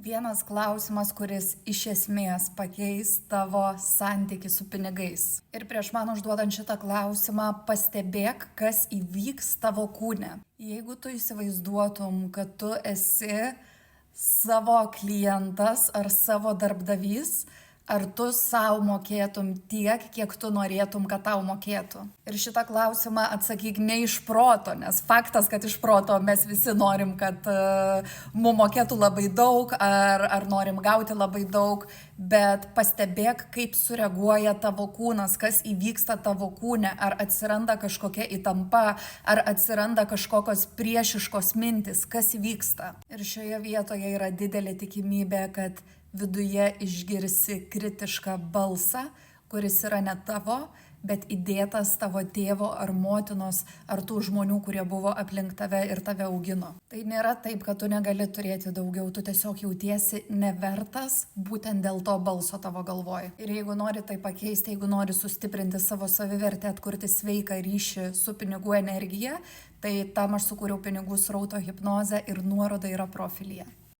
Vienas klausimas, kuris iš esmės pakeis tavo santykį su pinigais. Ir prieš man užduodant šitą klausimą, pastebėk, kas įvyks tavo kūne. Jeigu tu įsivaizduotum, kad tu esi savo klientas ar savo darbdavys, ar tu savo mokėtum tiek, kiek tu norėtum, kad tau mokėtų? Ir šitą klausimą atsakyk ne iš proto, nes faktas, kad iš proto mes visi norim, kad mums mokėtų labai daug, ar norim gauti labai daug, bet pastebėk, kaip sureaguoja tavo kūnas, kas įvyksta tavo kūne, ar atsiranda kažkokia įtampa, ar atsiranda kažkokios priešiškos mintis, kas vyksta. Ir šioje vietoje yra didelė tikimybė, kad viduje išgirsi kritišką balsą, kuris yra ne tavo, bet įdėtas tavo tėvo ar motinos, ar tų žmonių, kurie buvo aplink tave ir tave augino. Tai nėra taip, kad tu negali turėti daugiau, tu tiesiog jautiesi nevertas būtent dėl to balso tavo galvoj. Ir jeigu nori tai pakeisti, jeigu nori sustiprinti savo savivertę, atkurti sveiką ryšį su pinigų energija, tai tam aš sukūriau pinigų srauto hipnozę ir nuoroda yra profilyje.